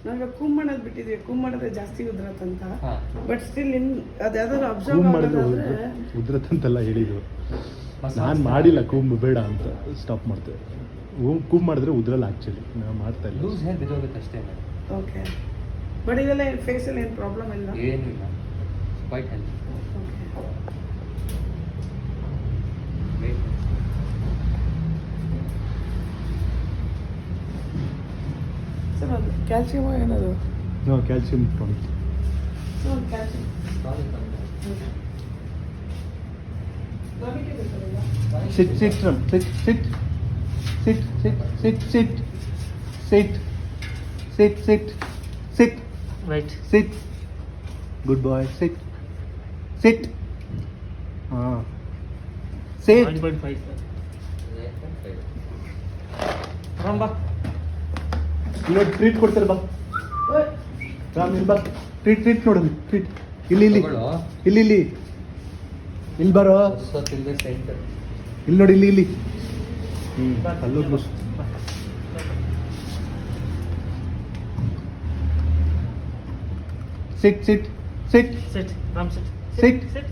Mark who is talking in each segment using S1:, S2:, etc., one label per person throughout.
S1: ನಾವೀಗ ಕೂಮ್ ಮಾಡೋದು ಬಿಟ್ಟಿದ್ವಿ, ಕೂಮ್ ಮಾಡಿದ್ರೆ ಜಾಸ್ತಿ ಉದ್ರತ್ತಂತ.
S2: ಹಾ.
S1: ಬಟ್ ಸ್ಟಿಲ್ ಅದು ಯಾವ್ದಾದ್ರು ಅಬ್ಸರ್ವ್
S3: ಕೂಮ್ ಮಾಡಿದ್ರೆ
S1: ಮಾಡೋದಾದ್ರೆ
S3: ಉದ್ರತ್ತಂತೆಲ್ಲ ಹೇಳಿದ್ರು.
S2: ಮಸಾಜ್
S3: ನಾನು ಮಾಡಿಲ್ಲ ಕೂಂಬ್ ಬೇಡ ಅಂತ ಸ್ಟಾಪ್ ಮಾಡ್ತೇವೆ. ಕೂಂಬ್ ಮಾಡಿದ್ರೆ ಉದ್ರಲ್ಲ ಆ್ಯಕ್ಚುಲಿ, ನಾವು ಮಾಡ್ತಾ ಇಲ್ಲ.
S2: ಲೂಸ್ ಹೇರ್ ಬಿದ್ದೋಗುತ್ತೆ ಅಷ್ಟೇ ಮೇಡಮ್.
S1: ಓಕೆ. ಬಟ್ ಇದೆಲ್ಲ ಫೇಸಲ್ಲಿ ಏನು ಪ್ರಾಬ್ಲಮ್ ಇಲ್ಲ.
S2: ಏನಿಲ್ಲ, ಕ್ವೈಟ್ ಹೆಲ್ತ್.
S1: ಸರ್ ಅದು ಕ್ಯಾಲ್ಸಿಯಮ್ ಏನದು?
S3: Calcium tonic.
S1: Sir calcium
S3: Sit, sit, Ram. Sit, sit, sit, sit, sit, sit, sit, sit, sit, sit.
S4: Right.
S3: Sit. Good boy. Sit. Sit. Sit.
S4: 9.5 sir. Ram ba.
S3: ನೋಡಿ treat ಕೊಡ್ತಾರೆ ಬಾ. ರಾಮ್ ಇಲ್ಲಿ ಬಾ. Treat ನೋಡು. Treat ಇಲ್ಲಿ ಇಲ್ಲಿ ಬರೋ. ಇಲ್ಲಿ ನೋಡಿ ಇಲ್ಲಿ ಅಲ್ಲೂ ಸಿಟ್ ಸಿಟ್ ಸಿಟ್
S4: Sit. Ram sit.
S3: Sit.
S4: Sit.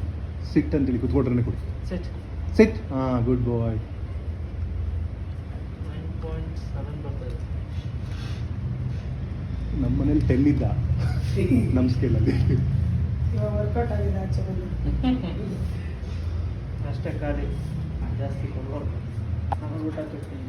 S3: ಸಿಟ್ ಅಂತೇಳಿ ಕುತ್ಕೊಟ್ರೆ ಕೊಡಿ.
S4: Sit.
S3: ಸಿಟ್. ಗುಡ್ ಬಾಯ್.
S4: 9.7 ಬರ್ತದೆ.
S3: ನಮ್ಮ ಮನೇಲಿ 10 ಇದ್ದ ನಮ್ಮ ಸ್ಕೇಲಲ್ಲಿ.
S1: ಇವಾಗ ವರ್ಕೌಟ್ ಆಗಿದೆ ಆಚೆ ಬಂದು.
S4: ಅಷ್ಟೇ ಖಾಲಿ ಜಾಸ್ತಿ ಕೊಡ್ಬಾರ್ದು. ನಮಗೆ ಊಟ ಕೊಡ್ತೀನಿ.